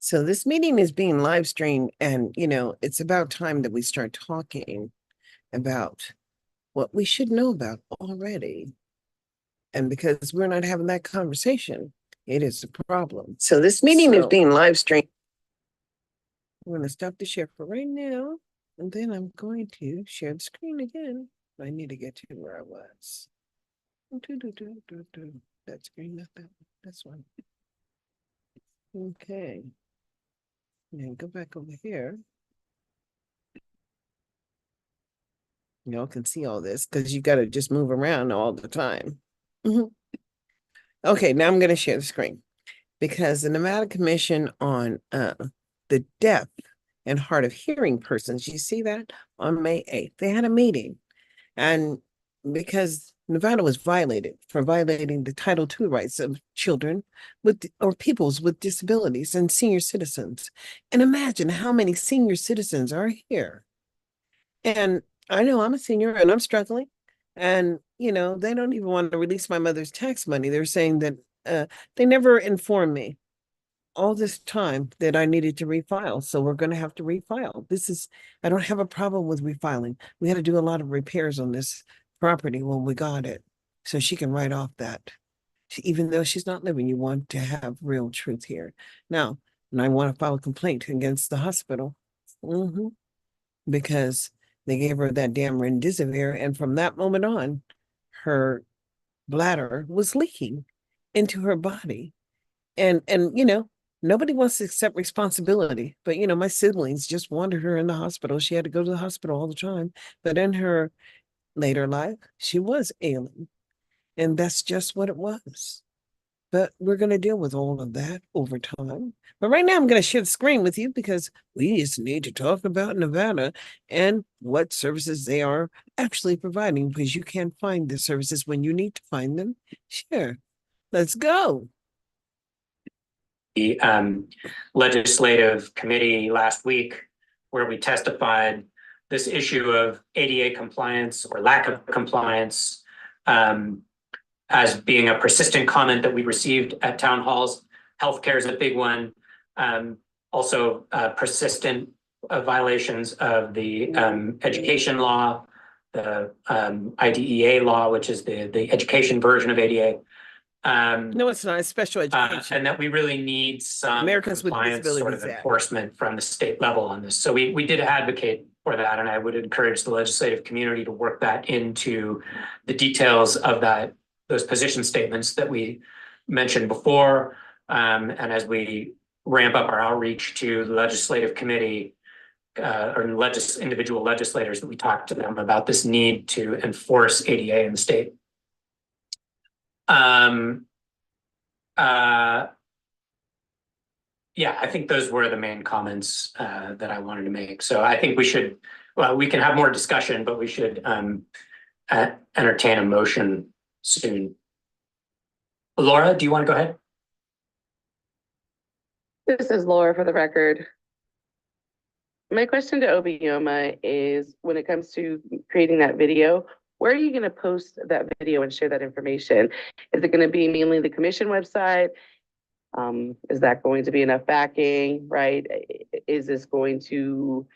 So this meeting is being live streamed, and it's about time that we start talking about what we should know about already. And because we're not having that conversation, it is a problem. So this meeting is being live streamed. I'm going to stop the share for right now, and then I'm going to share the screen again. I need to get to where I was. That screen, not that one. This one. Okay. Now go back over here. Y'all can see all this because you got to just move around all the time. Okay, now I'm going to share the screen because the Nevada Commission on the Deaf and Hard of Hearing persons, you see that on May 8th, they had a meeting. And because Nevada was violated for violating the Title II rights of children or peoples with disabilities and senior citizens. And imagine how many senior citizens are here. And I know I'm a senior and I'm struggling. And, they don't even want to release my mother's tax money. They're saying that they never informed me all this time that I needed to refile. So we're going to have to refile. I don't have a problem with refiling. We had to do a lot of repairs on this property when we got it. So she can write off that. Even though she's not living, you want to have real truth here. Now, and I want to file a complaint against the hospital because they gave her that damn remdesivir. And from that moment on, her bladder was leaking into her body. And nobody wants to accept responsibility. But my siblings just wanted her in the hospital. She had to go to the hospital all the time. But in her later life, she was ailing. And that's just what it was. But we're going to deal with all of that over time. But right now, I'm going to share the screen with you because we just need to talk about Nevada and what services they are actually providing, because you can't find the services when you need to find them. Sure. Let's go. The legislative committee last week, where we testified this issue of ADA compliance or lack of compliance as being a persistent comment that we received at town halls. Healthcare is a big one. Also persistent violations of the education law, the IDEA law, which is the education version of ADA. No, it's not. It's special education. And that we really need some Americans with compliance Disabilities sort of Act enforcement from the state level on this. So we did advocate for that, and I would encourage the legislative community to work that into the details of those position statements that we mentioned before. And as we ramp up our outreach to the legislative committee or individual legislators, that we talk to them about this need to enforce ADA in the state. Yeah, I think those were the main comments that I wanted to make. So I think we can have more discussion, but we should entertain a motion soon. Laura, do you want to go ahead? This is Laura for the record. My question to Obioma is, when it comes to creating that video, where are you going to post that video and share that information? Is it going to be mainly the commission website? Is that going to be enough backing, right? Is this going to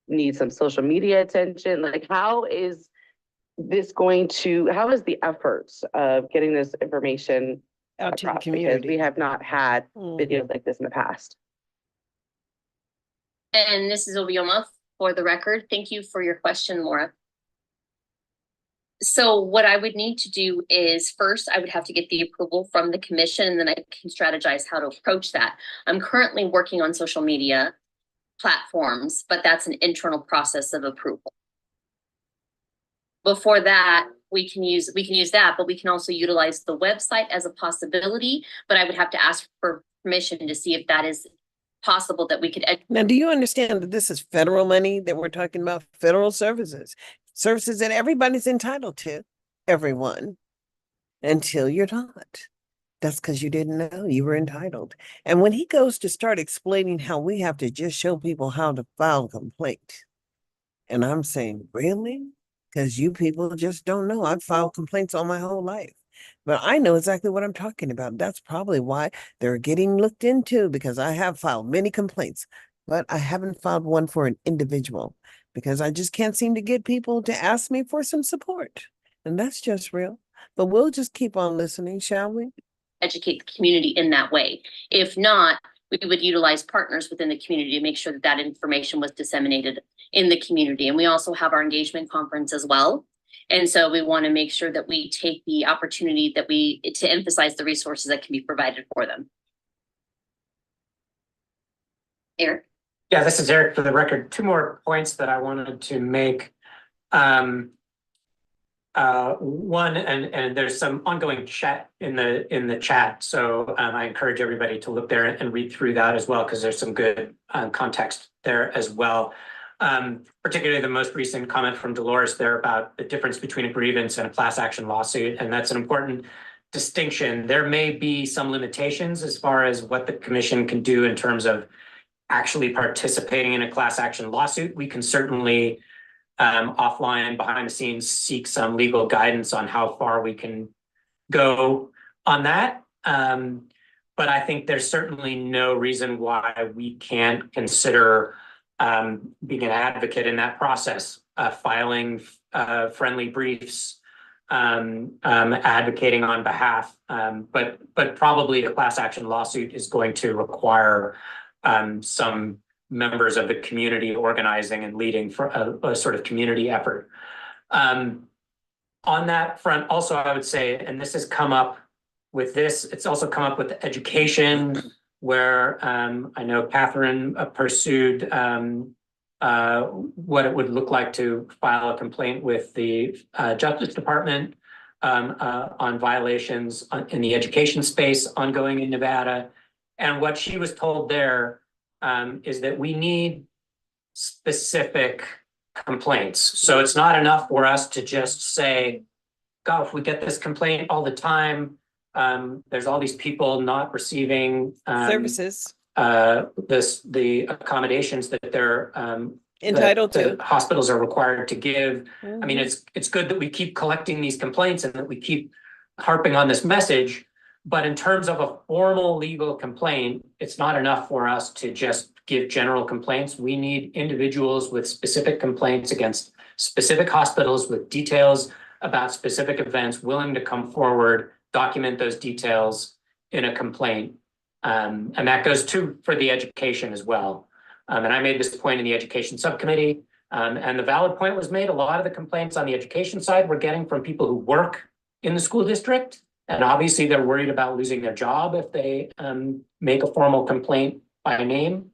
need some social media attention? Like, how is the efforts of getting this information out to the community? Because we have not had videos like this in the past. And this is Obioma for the record. Thank you for your question, Laura. So what I would need to do is, first, I would have to get the approval from the commission, and then I can strategize how to approach that. I'm currently working on social media platforms, but that's an internal process of approval. Before that, we can use that, but we can also utilize the website as a possibility, but I would have to ask for permission to see if that is possible that we could. Now, do you understand that this is federal money that we're talking about? Federal services that everybody's entitled to, everyone, until you're not. That's because you didn't know you were entitled. And when he goes to start explaining how we have to just show people how to file a complaint, and I'm saying, really? Because you people just don't know. I've filed complaints all my whole life. But I know exactly what I'm talking about. That's probably why they're getting looked into, because I have filed many complaints, but I haven't filed one for an individual because I just can't seem to get people to ask me for some support. And that's just real. But we'll just keep on listening, shall we? Educate the community in that way. If not, we would utilize partners within the community to make sure that that information was disseminated in the community. And we also have our engagement conference as well. And so we want to make sure that we take the opportunity to emphasize the resources that can be provided for them. Eric? Yeah, this is Eric for the record. Two more points that I wanted to make. One, and there's some ongoing chat in the chat, so I encourage everybody to look there and read through that as well, because there's some good context there as well. Particularly the most recent comment from Dolores there about the difference between a grievance and a class action lawsuit, and that's an important distinction. There may be some limitations as far as what the commission can do in terms of actually participating in a class action lawsuit. We can certainly offline, behind the scenes, seek some legal guidance on how far we can go on that. But I think there's certainly no reason why we can't consider being an advocate in that process, filing friendly briefs, advocating on behalf. But probably a class action lawsuit is going to require some members of the community organizing and leading for a sort of community effort. On that front, also, I would say, and this has come up with this, it's also come up with education, where I know Catherine pursued what it would look like to file a complaint with the Justice Department on violations in the education space ongoing in Nevada. And what she was told there is that we need specific complaints. So it's not enough for us to just say, God, if we get this complaint all the time, there's all these people not receiving Services the accommodations that they're entitled that to. hospitals are required to give. Mm-hmm. I mean, it's good that we keep collecting these complaints and that we keep harping on this message. But in terms of a formal legal complaint, it's not enough for us to just give general complaints. We need individuals with specific complaints against specific hospitals with details about specific events, willing to come forward, document those details in a complaint. And that goes too for the education as well. And I made this point in the education subcommittee, and the valid point was made. A lot of the complaints on the education side we're getting from people who work in the school district. And obviously they're worried about losing their job if they make a formal complaint by name.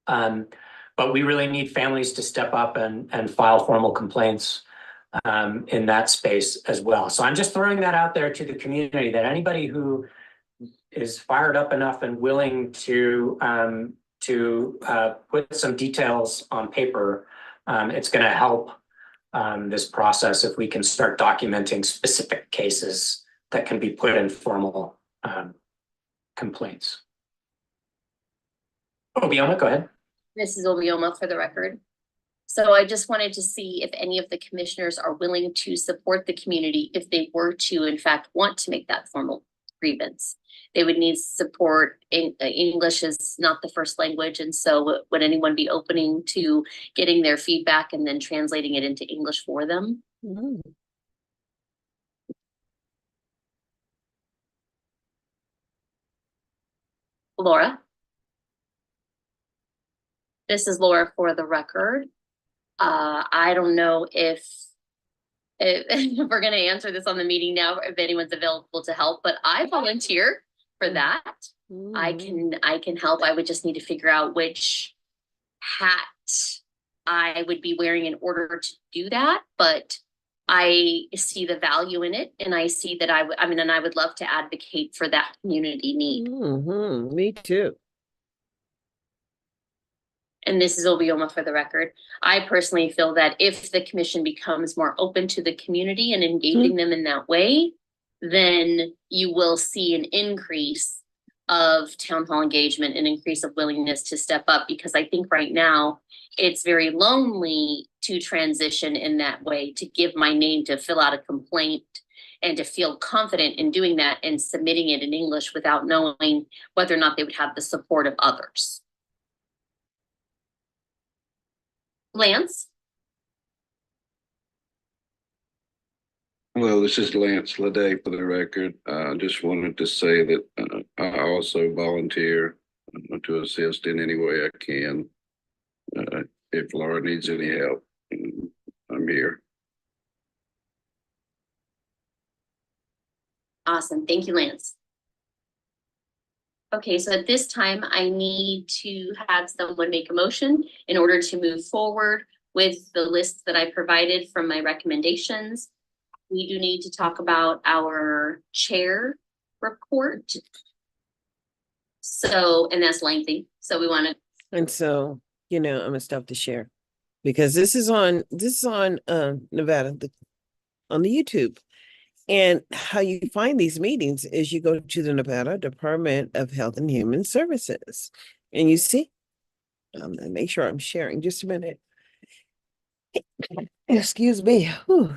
But we really need families to step up and file formal complaints in that space as well. So I'm just throwing that out there to the community, that anybody who is fired up enough and willing to put some details on paper, it's going to help this process if we can start documenting specific cases that can be put in formal complaints. Obioma, go ahead. This is Obioma for the record. So I just wanted to see if any of the commissioners are willing to support the community if they were to, in fact, want to make that formal grievance. They would need support. English is not the first language, and so would anyone be opening to getting their feedback and then translating it into English for them? Mm. Laura? This is Laura for the record. I don't know if we're going to answer this on the meeting now, if anyone's available to help, but I volunteer for that. Mm. I can help. I would just need to figure out which hat I would be wearing in order to do that, but I see the value in it, and I see that and I would love to advocate for that community need. Mm-hmm. Me too. And this is Obioma for the record. I personally feel that if the commission becomes more open to the community and engaging them in that way, then you will see an increase of town hall engagement, an increase of willingness to step up, because I think right now it's very lonely to transition in that way, to give my name, to fill out a complaint and to feel confident in doing that and submitting it in English without knowing whether or not they would have the support of others. Lance? Hello, this is Lance Lede for the record. I just wanted to say that I also volunteer to assist in any way I can. If Laura needs any help, I'm here. Awesome. Thank you, Lance. Okay, so at this time, I need to have someone make a motion in order to move forward with the list that I provided from my recommendations. We do need to talk about our chair report. So, and that's lengthy. So we want to. And so, I'm gonna stop the share because this is on Nevada, on the YouTube. And how you find these meetings is you go to the Nevada Department of Health and Human Services, and you see, make sure I'm sharing just a minute. Excuse me. Whew.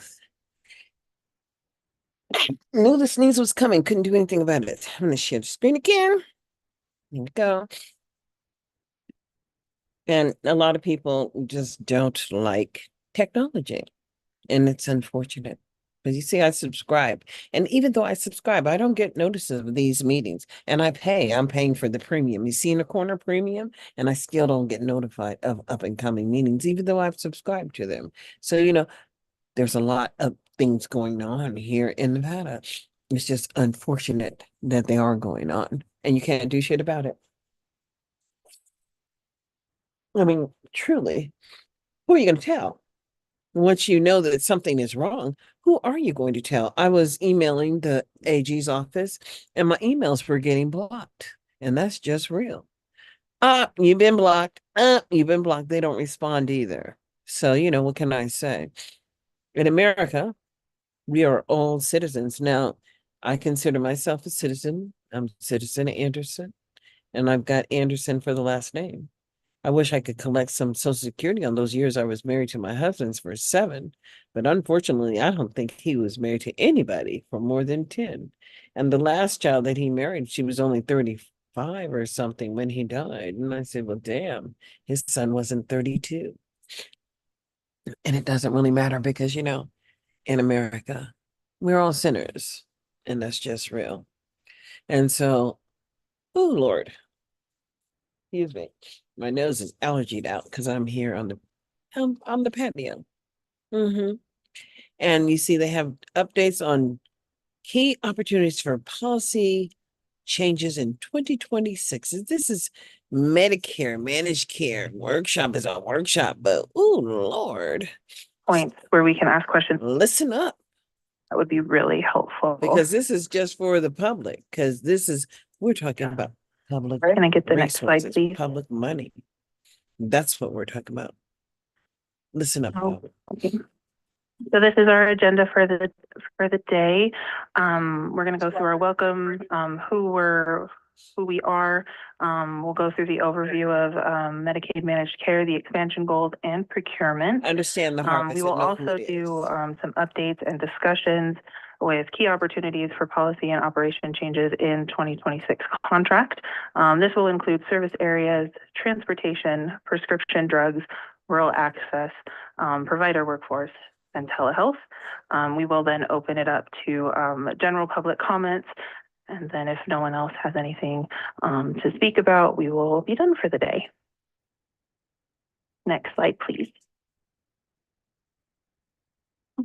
Knew the sneeze was coming, couldn't do anything about it. I'm gonna share the screen again. Here we go. And a lot of people just don't like technology, and it's unfortunate. But you see, I subscribe. And even though I subscribe, I don't get notices of these meetings. And I'm paying for the premium. You see in the corner premium, and I still don't get notified of up and coming meetings, even though I've subscribed to them. So, there's a lot of things going on here in Nevada. It's just unfortunate that they are going on, and you can't do shit about it. I mean, truly, who are you going to tell? Once you know that something is wrong, who are you going to tell? I was emailing the AG's office, and my emails were getting blocked, and that's just real. You've been blocked. You've been blocked. They don't respond either. So, what can I say? In America, we are all citizens. Now, I consider myself a citizen. I'm a citizen of Anderson, and I've got Anderson for the last name. I wish I could collect some Social Security on those years I was married to my husband's for 7, but unfortunately, I don't think he was married to anybody for more than 10. And the last child that he married, she was only 35 or something when he died. And I said, well, damn, his son wasn't 32. And it doesn't really matter because, in America, we're all sinners, and that's just real. And so, oh, Lord, excuse me. My nose is allergied out because I'm here on the patio. And you see, they have updates on key opportunities for policy changes in 2026. This is Medicare, managed care workshop is a workshop, but oh Lord. Points where we can ask questions. Listen up. That would be really helpful. Because this is just for the public, because we're talking about public Can I get the next slide, resources, please? public money. That's what we're talking about. Listen up. Oh, okay. So this is our agenda for the day. We're going to go through our welcome, who we are. We'll go through the overview of Medicaid managed care, the expansion goals, and procurement. Understand the harvest. We will also do some updates and discussions with key opportunities for policy and operation changes in 2026 contract. This will include service areas, transportation, prescription drugs, rural access, provider workforce, and telehealth. We will then open it up to general public comments. And then if no one else has anything to speak about, we will be done for the day. Next slide, please.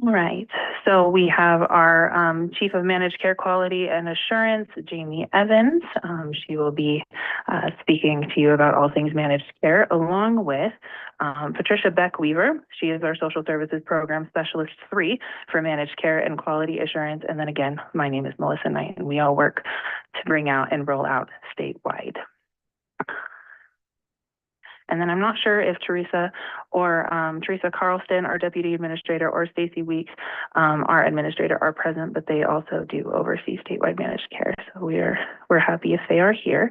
All right, so we have our Chief of Managed Care Quality and Assurance, Jamie Evans. She will be speaking to you about all things managed care, along with Patricia Beck-Weaver. She is our Social Services Program Specialist 3 for Managed Care and Quality Assurance. And then again, my name is Melissa Knight, and we all work to bring out and roll out statewide. And then I'm not sure if Teresa Carlston, our Deputy Administrator, or Stacy Weeks, our Administrator, are present, but they also do oversee statewide managed care. So we're happy if they are here.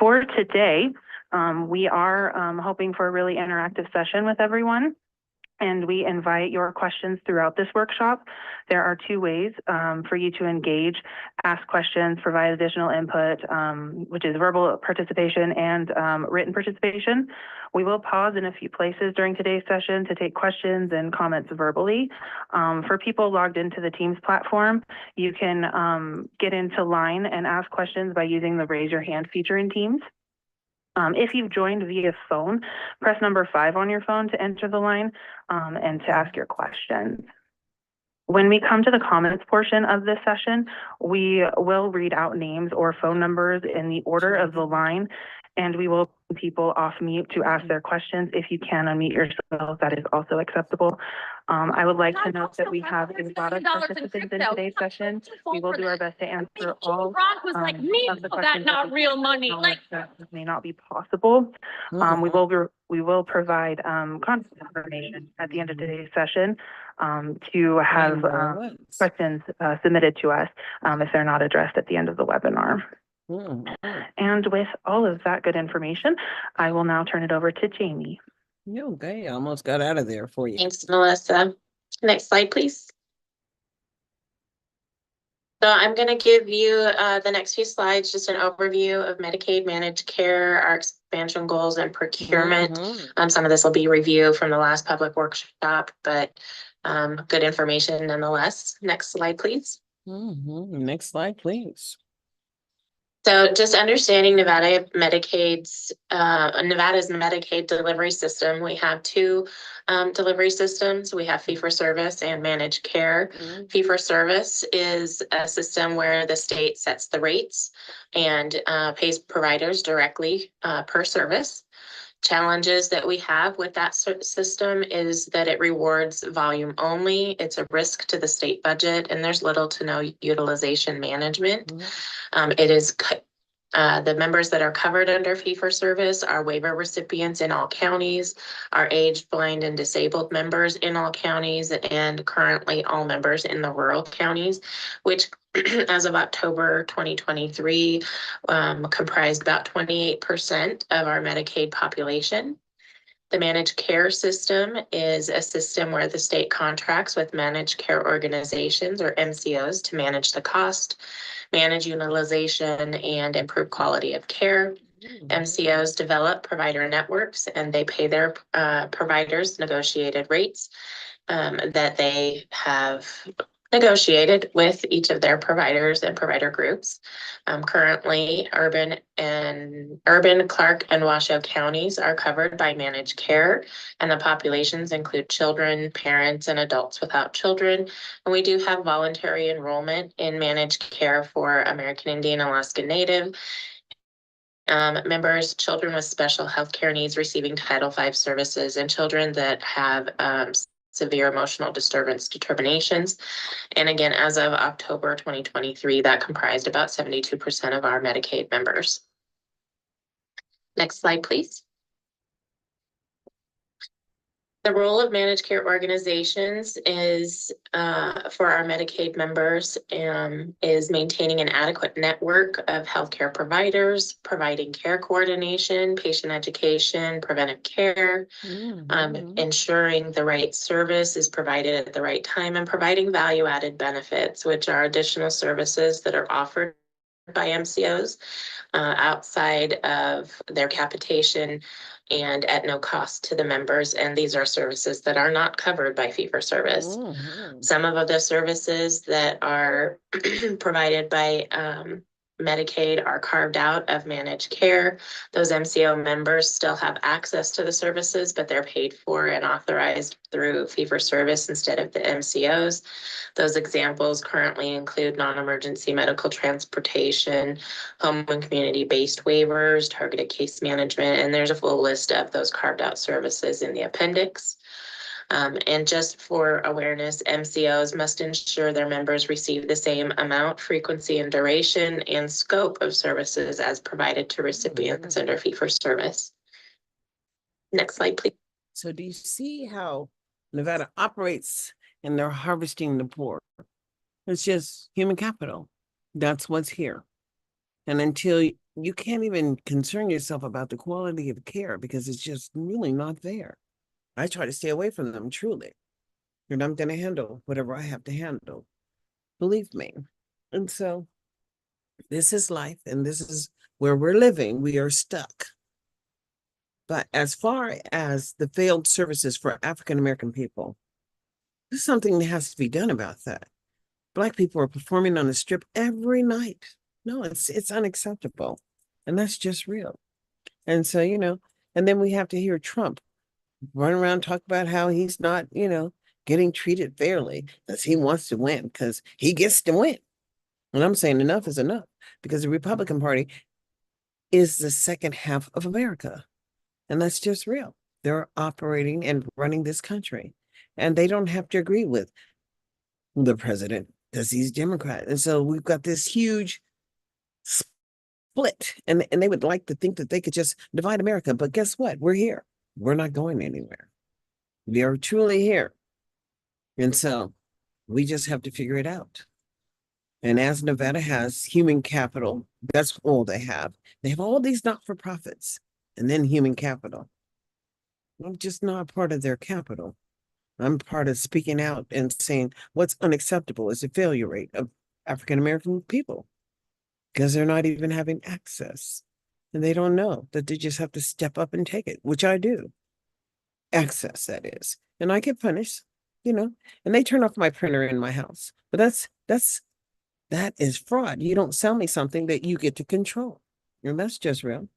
For today, we are hoping for a really interactive session with everyone. and we invite your questions throughout this workshop. There are two ways for you to engage, ask questions, provide additional input, which is verbal participation and written participation. We will pause in a few places during today's session to take questions and comments verbally. For people logged into the Teams platform, you can get into line and ask questions by using the raise your hand feature in Teams. If you've joined via phone, press number 5 on your phone to enter the line and to ask your questions. When we come to the comments portion of this session, we will read out names or phone numbers in the order of the line, and we will put people off mute to ask their questions. If you can unmute yourself, that is also acceptable. I would like to note that we have a lot of participants in today's session. We will do our best to answer all of the questions not real money. that may not be possible. We will provide contact information at the end of today's session to have questions submitted to us if they're not addressed at the end of the webinar. And with all of that good information, I will now turn it over to Jamie. Okay, I almost got out of there for you. Thanks, Melissa. Next slide, please. So I'm going to give you the next few slides, just an overview of Medicaid managed care, our expansion goals and procurement. Some of this will be review from the last public workshop, but good information nonetheless. Next slide, please. Next slide, please. So just understanding Nevada's Medicaid delivery system. We have two delivery systems. We have fee-for-service and managed care. Fee-for-service is a system where the state sets the rates and pays providers directly per service. Challenges that we have with that system is that it rewards volume only. It's a risk to the state budget, and there's little to no utilization management. The members that are covered under fee-for-service are waiver recipients in all counties, are aged, blind, and disabled members in all counties, and currently all members in the rural counties, which as of October 2023, comprised about 28% of our Medicaid population. The managed care system is a system where the state contracts with managed care organizations or MCOs to manage the cost, manage utilization, and improve quality of care. MCOs develop provider networks and they pay their providers negotiated rates that they have negotiated with each of their providers and provider groups. Currently, Urban, Clark, and Washoe counties are covered by managed care, and the populations include children, parents, and adults without children. And we do have voluntary enrollment in managed care for American Indian, Alaska Native members, children with special health care needs receiving Title V services, and children that have severe emotional disturbance determinations. And again, as of October 2023, that comprised about 72% of our Medicaid members. Next slide, please. The role of managed care organizations is for our Medicaid members is maintaining an adequate network of healthcare providers, providing care coordination, patient education, preventive care, ensuring the right service is provided at the right time, and providing value-added benefits, which are additional services that are offered by MCOs outside of their capitation and at no cost to the members. And these are services that are not covered by fee-for-service. Some of the services that are provided by Medicaid are carved out of managed care. Those MCO members still have access to the services, but they're paid for and authorized through fee-for-service instead of the MCOs. Those examples currently include non-emergency medical transportation, home and community-based waivers, targeted case management, and there's a full list of those carved out services in the appendix. And just for awareness, MCOs must ensure their members receive the same amount, frequency, and duration and scope of services as provided to recipients under fee-for-service. Next slide, please. So do you see how Nevada operates and they're harvesting the poor? It's just human capital. That's what's here. And until you can't even concern yourself about the quality of care because it's just really not there. I try to stay away from them truly. And I'm gonna handle whatever I have to handle. Believe me. And so this is life and this is where we're living. We are stuck. But as far as the failed services for African American people, there's something that has to be done about that. Black people are performing on the strip every night. No, it's unacceptable. And that's just real. And so, and then we have to hear Trump run around talk about how he's not, getting treated fairly because he wants to win, because he gets to win. And I'm saying enough is enough, because the Republican Party is the second half of America. And that's just real. They're operating and running this country. And they don't have to agree with the president because he's Democrat. And so we've got this huge split. And they would like to think that they could just divide America. But guess what? We're here. We're not going anywhere. We are truly here. And so we just have to figure it out. And as Nevada has human capital, that's all they have. They have all these not-for-profits and then human capital. I'm just not part of their capital. I'm part of speaking out and saying what's unacceptable is the failure rate of African American people, because they're not even having access. And they don't know that they just have to step up and take it, which I do. Access, that is. And I get punished, and they turn off my printer in my house. But that is fraud. You don't sell me something that you get to control. And that's just real.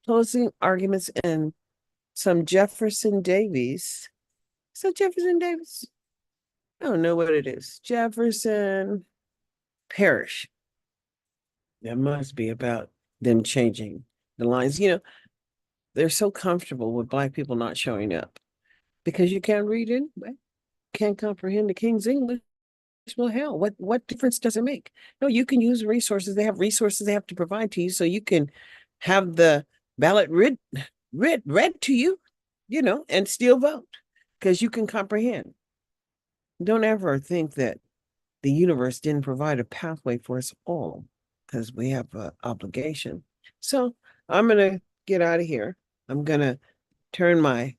Closing arguments and some Jefferson Davis. Is that Jefferson Davis? I don't know what it is. Jefferson Parish. That must be about them changing the lines. They're so comfortable with Black people not showing up because you can't read it, can't comprehend the King's English. Well, hell, what difference does it make? No, you can use resources. They have resources they have to provide to you, so you can have the ballot read to you, and still vote because you can comprehend. Don't ever think that the universe didn't provide a pathway for us all, because we have an obligation. So I'm gonna get out of here. I'm gonna turn my,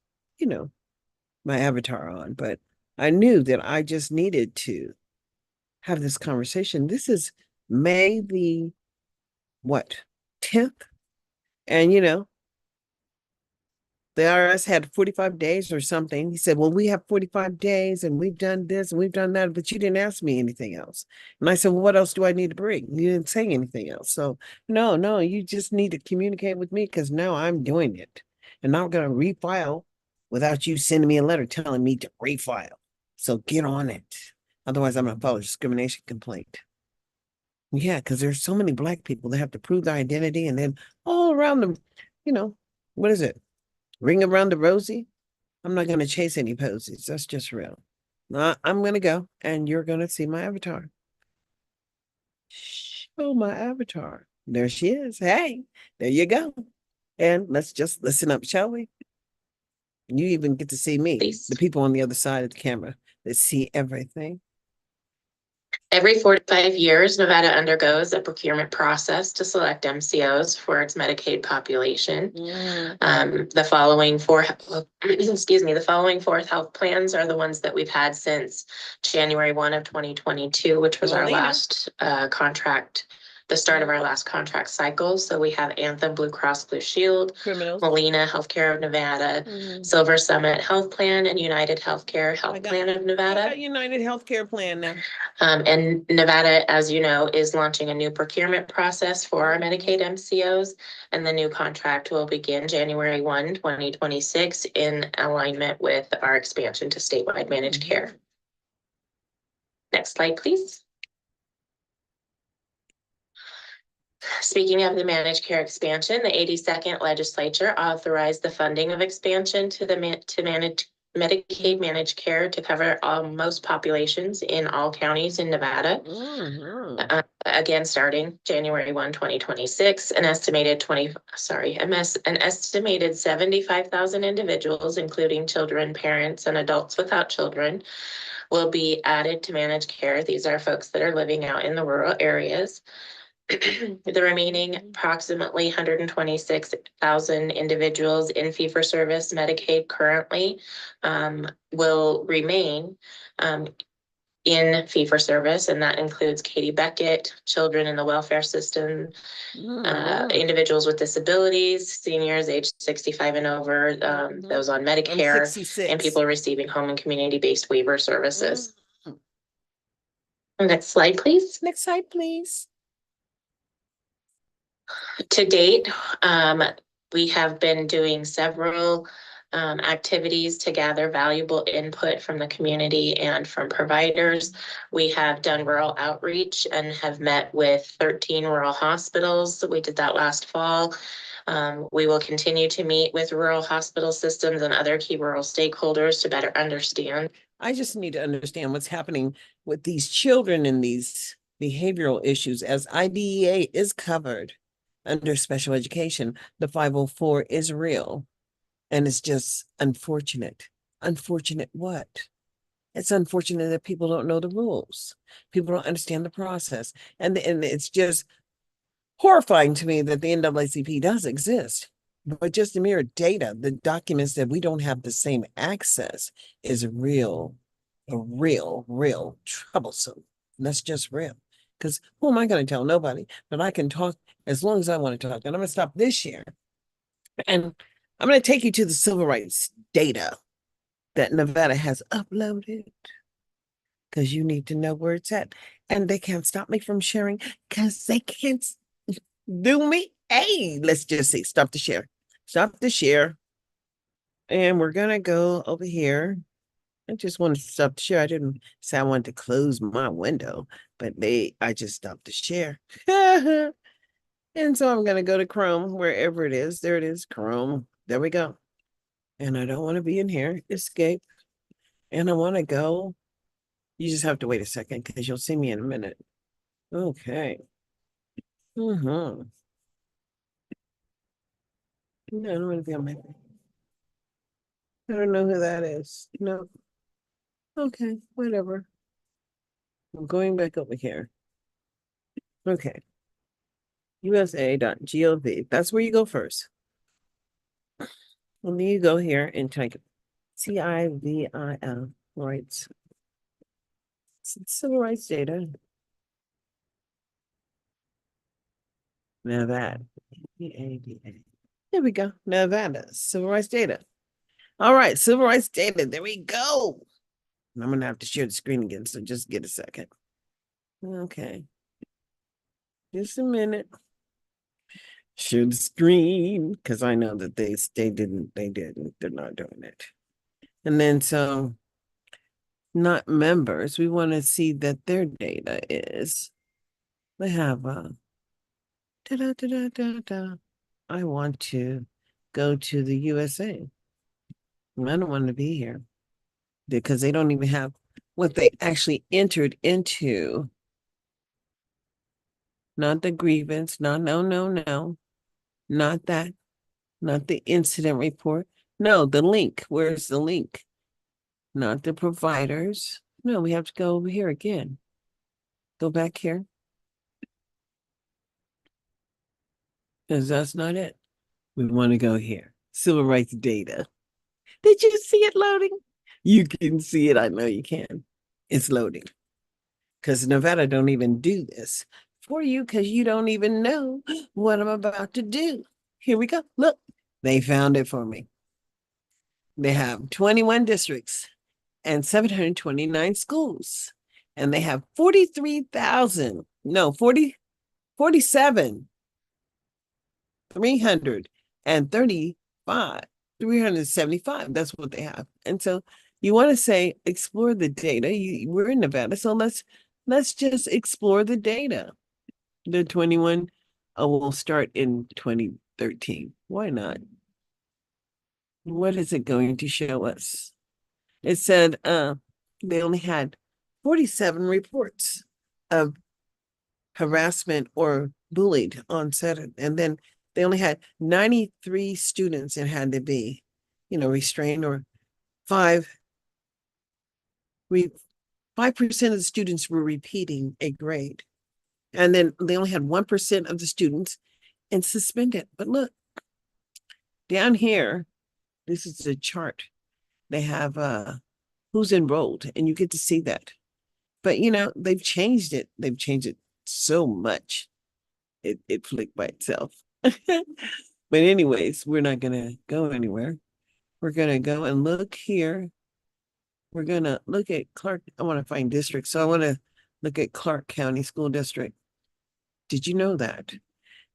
my avatar on, but I knew that I just needed to have this conversation. This is May the 10th? And the IRS had 45 days or something. He said, well, we have 45 days and we've done this and we've done that, but you didn't ask me anything else. And I said, well, what else do I need to bring? You didn't say anything else. So no, you just need to communicate with me because now I'm doing it. And I'm going to refile without you sending me a letter telling me to refile. So get on it. Otherwise, I'm going to file a discrimination complaint. Yeah, because there's so many Black people that have to prove their identity, and then all around them, what is it? Ring around the rosy? I'm not going to chase any posies. That's just real. I'm going to go, and you're going to see my avatar. Show my avatar. There she is. Hey, there you go. And let's just listen up, shall we? You even get to see me, Please. the people on the other side of the camera that see everything. Every 4 to 5 years, Nevada undergoes a procurement process to select MCOs for its Medicaid population. The following four health plans are the ones that we've had since January 1 of 2022, which was our last contract, the start of our last contract cycle. So we have Anthem Blue Cross Blue Shield, Molina Healthcare of Nevada, Silver Summit Health Plan, and United Healthcare Health Plan of Nevada. I got United Healthcare Plan now. And Nevada, as you know, is launching a new procurement process for our Medicaid MCOs. And the new contract will begin January 1, 2026 in alignment with our expansion to statewide managed care. Next slide, please. Speaking of the managed care expansion, the 82nd legislature authorized the funding of expansion to Medicaid managed care to cover most populations in all counties in Nevada. Again, starting January 1, 2026, an estimated 75,000 individuals, including children, parents, and adults without children, will be added to managed care. These are folks that are living out in the rural areas. The remaining approximately 126,000 individuals in fee-for-service Medicaid currently will remain in fee-for-service, and that includes Katie Beckett, children in the welfare system, individuals with disabilities, seniors aged 65 and over, those on I'm Medicare, 66. and people receiving home and community-based waiver services. Mm. Next slide, please. Next slide, please. To date, we have been doing several activities to gather valuable input from the community and from providers. We have done rural outreach and have met with 13 rural hospitals. We did that last fall. We will continue to meet with rural hospital systems and other key rural stakeholders to better understand. I just need to understand what's happening with these children and these behavioral issues, as IDEA is covered under special education. The 504 is real. And it's just unfortunate. Unfortunate what? It's unfortunate that people don't know the rules. People don't understand the process. And it's just horrifying to me that the NAACP does exist. But just the mere data, the documents that we don't have the same access is real troublesome. And that's just real. Because who am I going to tell? Nobody. But I can talk as long as I want to talk. And I'm going to stop this year. And I'm going to take you to the civil rights data that Nevada has uploaded, because you need to know where it's at. And they can't stop me from sharing because they can't do me. Hey, let's just see. Stop the share. Stop the share. And we're going to go over here. I just wanted to stop the share. I didn't say I wanted to close my window, but I just stopped the share. And so I'm going to go to Chrome, wherever it is. There it is, Chrome. There we go. And I don't want to be in here. Escape. And I want to go. You just have to wait a second because you'll see me in a minute. Okay. No, I don't want to be on my. I don't know who that is. No. Okay, whatever. I'm going back over here. Okay. USA.gov. That's where you go first. And then you go here and type CIVIL rights. Civil rights data. Nevada. EADA. There we go. Nevada. Civil rights data. All right. Civil rights data. There we go. I'm going to have to share the screen again. So just get a second. Okay. Just a minute. Share the screen. Because I know that they didn't. They're not doing it. And then so not members. We want to see that their data is. They have I want to go to the USA. I don't want to be here because they don't even have what they actually entered into. Not the grievance. No. Not that. Not the incident report. No, the link. Where's the link? Not the providers. No, we have to go over here again. Go back here. Because that's not it. We want to go here. Civil rights data. Did you see it loading? You can see it. I know you can. It's loading. Because Nevada don't even do this for you because you don't even know what I'm about to do. Here we go. Look, they found it for me. They have 21 districts and 729 schools. And they have 47, 375. That's what they have. And so you want to say, explore the data. We're in Nevada, so let's just explore the data. The 21 will start in 2013. Why not? What is it going to show us? It said they only had 47 reports of harassment or bullied on Saturday. And then they only had 93 students that had to be, restrained, or 5% of the students were repeating a grade. And then they only had 1% of the students and suspended. But look, down here, this is the chart. They have who's enrolled, and you get to see that. But you know, they've changed it. They've changed it so much. It flicked by itself. But anyways, we're not gonna go anywhere. We're gonna go and look here. We're gonna look at Clark. I want to find districts. So I want to look at Clark County School District. Did you know that?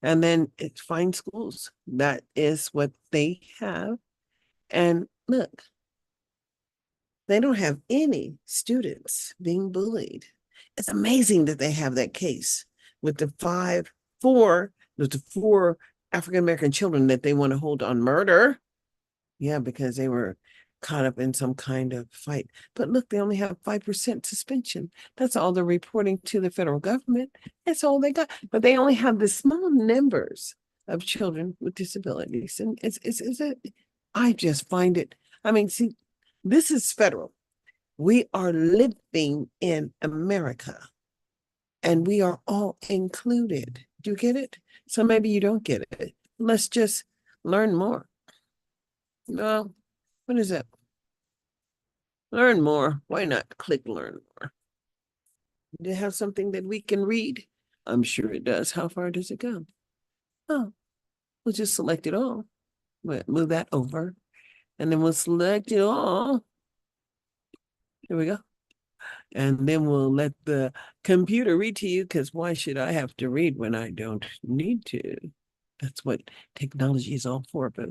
And then it's find schools. That is what they have. And look, they don't have any students being bullied. It's amazing that they have that case with the four African American children that they want to hold on murder. Yeah, because they were caught up in some kind of fight. But look, they only have 5% suspension. That's all they're reporting to the federal government. That's all they got. But they only have the small numbers of children with disabilities. And I just find it, I mean, see, this is federal. We are living in America and we are all included. Do you get it? So maybe you don't get it. Let's just learn more. No, what is that? Learn more. Why not click learn more? Do you have something that we can read? I'm sure it does. How far does it go? Oh, we'll just select it all. We'll move that over. And then we'll select it all. Here we go. And then we'll let the computer read to you, because why should I have to read when I don't need to? That's what technology is all for, but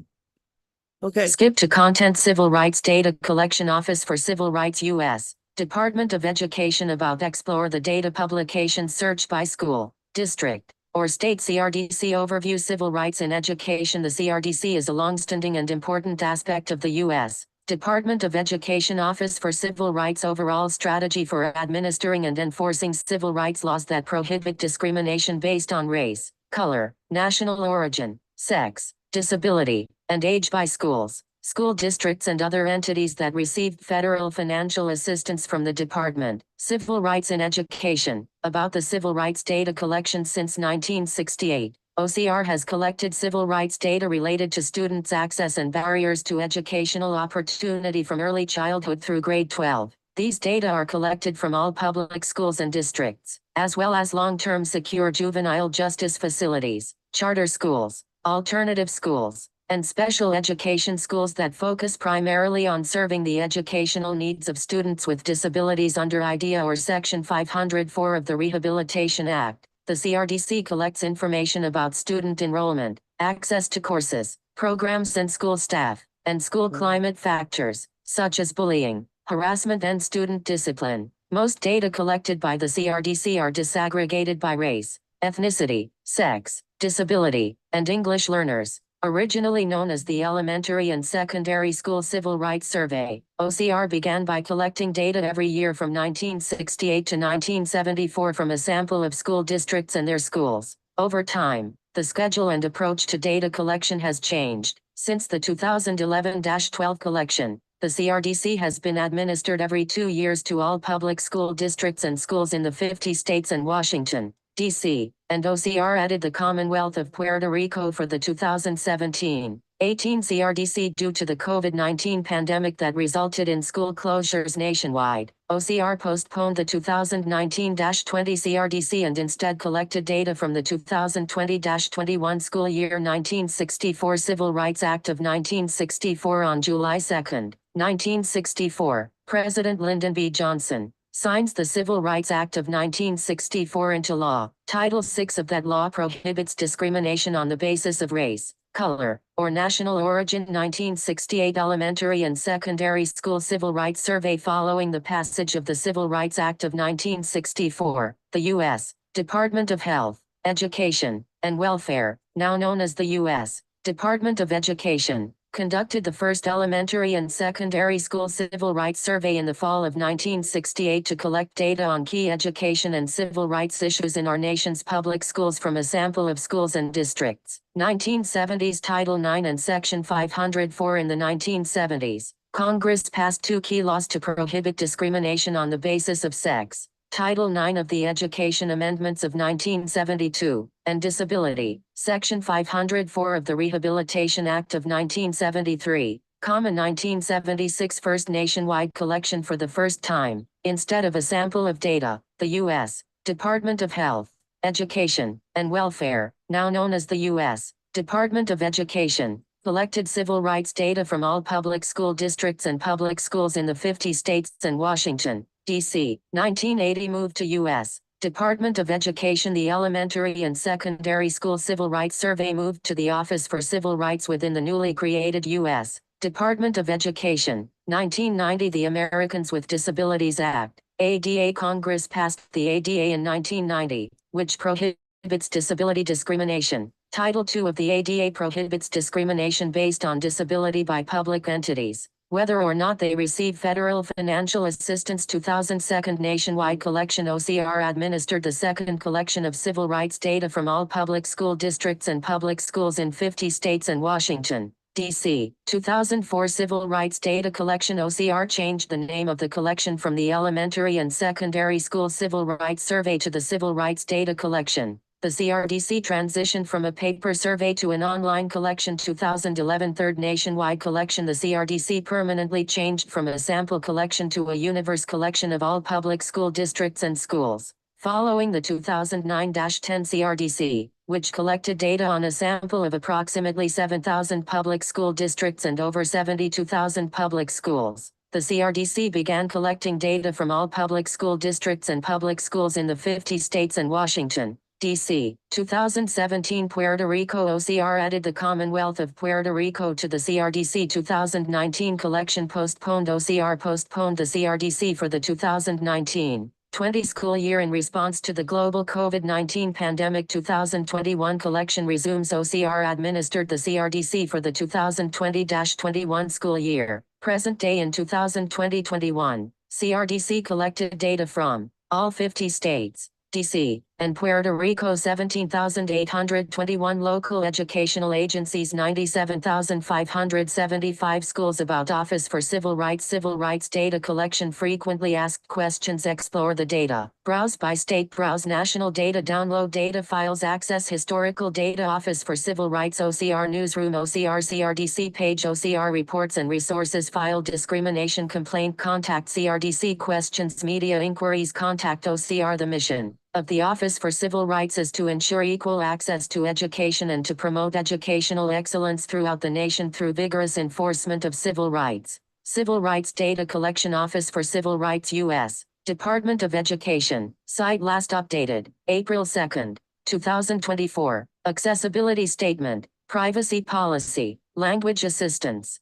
okay. Skip to Content Civil Rights Data Collection Office for Civil Rights U.S. Department of Education. About explore the data publication search by school, district, or state. CRDC overview. Civil rights in education. The CRDC is a longstanding and important aspect of the U.S. Department of Education Office for Civil Rights overall strategy for administering and enforcing civil rights laws that prohibit discrimination based on race, color, national origin, sex, disability, and age by schools, school districts and other entities that receive federal financial assistance from the department. Civil rights in education. About the civil rights data collection. Since 1968, OCR has collected civil rights data related to students' access and barriers to educational opportunity from early childhood through grade 12. These data are collected from all public schools and districts, as well as long-term secure juvenile justice facilities, charter schools, alternative schools, and special education schools that focus primarily on serving the educational needs of students with disabilities under IDEA or Section 504 of the Rehabilitation Act. The CRDC collects information about student enrollment, access to courses, programs and school staff, and school climate factors, such as bullying, harassment and student discipline. Most data collected by the CRDC are disaggregated by race, ethnicity, sex, disability, and English learners. Originally known as the Elementary and Secondary School Civil Rights Survey, OCR began by collecting data every year from 1968 to 1974 from a sample of school districts and their schools. Over time, the schedule and approach to data collection has changed. Since the 2011-12 collection, the CRDC has been administered every 2 years to all public school districts and schools in the 50 states and Washington, D.C., and OCR added the Commonwealth of Puerto Rico for the 2017-18 CRDC due to the COVID-19 pandemic that resulted in school closures nationwide. OCR postponed the 2019-20 CRDC and instead collected data from the 2020-21 school year. 1964 Civil Rights Act of 1964. On July 2, 1964, President Lyndon B. Johnson signs the Civil Rights Act of 1964 into law. Title VI of that law prohibits discrimination on the basis of race, color, or national origin. 1968 Elementary and Secondary School Civil Rights Survey. Following the passage of the Civil Rights Act of 1964, the U.S. Department of Health, Education, and Welfare, now known as the U.S. Department of Education, conducted the first elementary and secondary school civil rights survey in the fall of 1968 to collect data on key education and civil rights issues in our nation's public schools from a sample of schools and districts. 1970s Title IX and Section 504. In the 1970s, Congress passed two key laws to prohibit discrimination on the basis of sex, Title IX of the Education Amendments of 1972, and Disability, Section 504 of the Rehabilitation Act of 1973, Common 1976 first nationwide collection for the first time, instead of a sample of data, the U.S. Department of Health, Education, and Welfare, now known as the U.S. Department of Education, collected civil rights data from all public school districts and public schools in the 50 states and Washington, D.C. 1980 moved to U.S. Department of Education. The Elementary and Secondary School Civil Rights Survey moved to the Office for Civil Rights within the newly created U.S. Department of Education. 1990 The Americans with Disabilities Act, ADA. Congress passed the ADA in 1990, which prohibits disability discrimination. Title II of the ADA prohibits discrimination based on disability by public entities, whether or not they receive federal financial assistance. 2002 nationwide collection. OCR administered the second collection of civil rights data from all public school districts and public schools in 50 states and Washington, D.C. 2004 civil rights data collection. OCR changed the name of the collection from the Elementary and Secondary School Civil Rights Survey to the Civil Rights Data Collection. The CRDC transitioned from a paper survey to an online collection. 2011 third nationwide collection. The CRDC permanently changed from a sample collection to a universe collection of all public school districts and schools. Following the 2009-10 CRDC, which collected data on a sample of approximately 7,000 public school districts and over 72,000 public schools, the CRDC began collecting data from all public school districts and public schools in the 50 states and Washington, D.C. 2017 Puerto Rico. OCR added the Commonwealth of Puerto Rico to the CRDC 2019 collection. Postponed. OCR postponed the CRDC for the 2019-20 school year in response to the global COVID-19 pandemic. 2021 collection resumes. OCR administered the CRDC for the 2020-21 school year. Present day in 2020-21, CRDC collected data from all 50 states, D.C., and Puerto Rico. 17,821 local educational agencies. 97,575 schools. About Office for Civil Rights. Civil rights data collection. Frequently asked questions. Explore the data. Browse by state. Browse national data. Download data files. Access historical data. Office for Civil Rights. OCR Newsroom. OCR CRDC page. OCR Reports and Resources. File. Discrimination complaint. Contact CRDC. Questions. Media inquiries. Contact OCR. The mission of the Office for Civil Rights is to ensure equal access to education and to promote educational excellence throughout the nation through vigorous enforcement of civil rights. Civil Rights Data Collection. Office for Civil Rights U.S. Department of Education. Site last updated, April 2, 2024. Accessibility Statement, Privacy Policy, Language Assistance.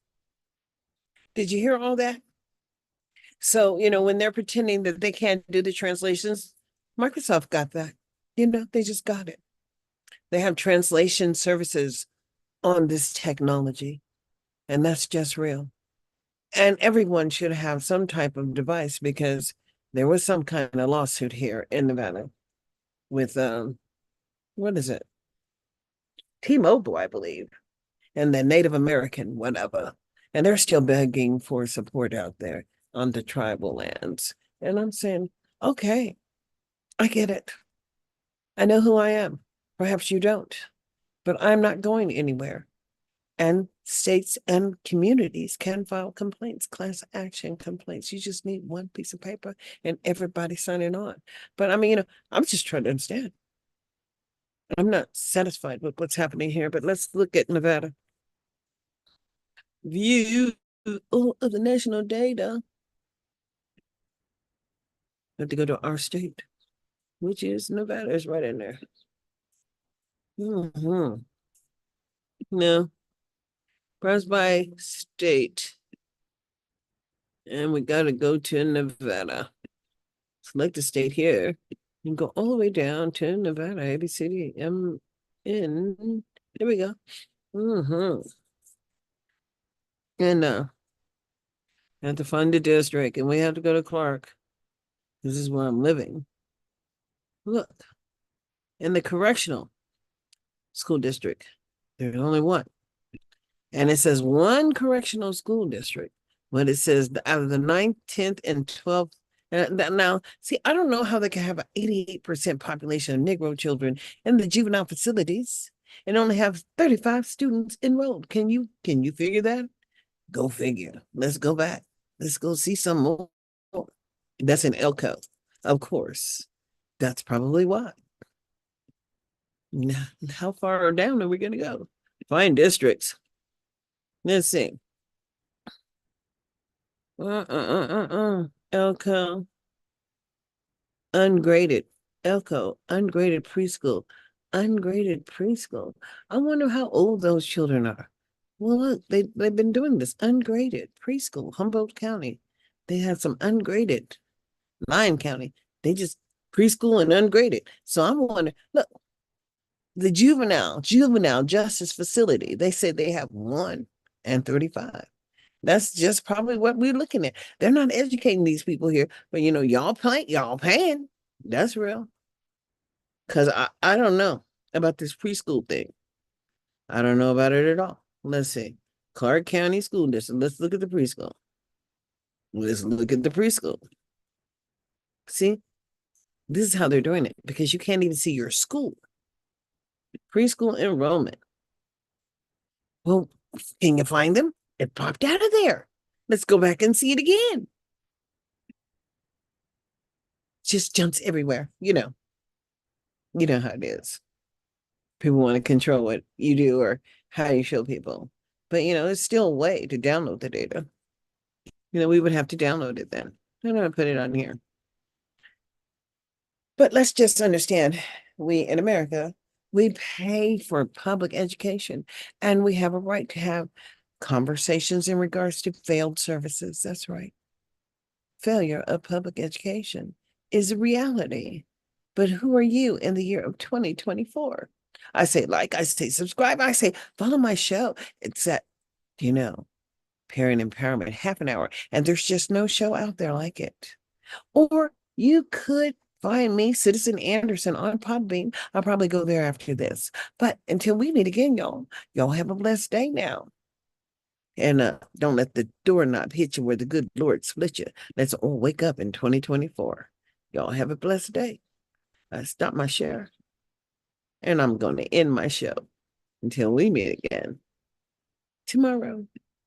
Did you hear all that? So, when they're pretending that they can't do the translations, Microsoft got that. They just got it. They have translation services on this technology, and that's just real. And everyone should have some type of device, because there was some kind of lawsuit here in Nevada with, what is it? T-Mobile, I believe, and the Native American, whatever. And they're still begging for support out there on the tribal lands. And I'm saying, okay, I get it. I know who I am. Perhaps you don't, but I'm not going anywhere. And states and communities can file complaints, class action complaints. You just need one piece of paper and everybody signing on. But I'm just trying to understand. I'm not satisfied with what's happening here, but let's look at Nevada. View of the national data. I have to go to our state, which is Nevada, is right in there. No. Browse by state. And we got to go to Nevada. Select the state here and go all the way down to Nevada, A, B, C, D, M, N. There we go. And have to find the district, and we have to go to Clark. This is where I'm living. Look, in the correctional school district, there's only one. And it says one correctional school district, but it says out of the 9th, 10th, and 12th Now, see, I don't know how they can have an 88% population of Negro children in the juvenile facilities and only have 35 students enrolled. Can you figure that? Go figure. Let's go back. Let's go see some more. That's in Elko, of course. That's probably why. Now, how far down are we going to go? Find districts. Let's see. Elko, ungraded. Elko, ungraded preschool. Ungraded preschool. I wonder how old those children are. Well, look, they've been doing this ungraded preschool, Humboldt County. They have some ungraded, Lyon County. They just preschool and ungraded. So I'm wondering, look, the juvenile justice facility, they said they have 1 and 35. That's just probably what we're looking at. They're not educating these people here, but y'all paying. That's real. Cause I don't know about this preschool thing. I don't know about it at all. Let's see. Clark County School District. Let's look at the preschool. Let's look at the preschool. See, this is how they're doing it because you can't even see your school. Preschool enrollment. Well, can you find them? It popped out of there. Let's go back and see it again. Just jumps everywhere. You know how it is. People want to control what you do or how you show people. But there's still a way to download the data. We would have to download it then. I'm going to put it on here. But let's just understand, we in America, we pay for public education and we have a right to have conversations in regards to failed services. That's right. Failure of public education is a reality. But who are you in the year of 2024? I say like, I say subscribe, I say follow my show. It's at, Parent Empowerment, half an hour. And there's just no show out there like it. Or you could find me, Citizen Anderson, on Podbean. I'll probably go there after this. But until we meet again, y'all have a blessed day now. And don't let the doorknob hit you where the good Lord split you. Let's all wake up in 2024. Y'all have a blessed day. I stop my share. And I'm going to end my show until we meet again tomorrow.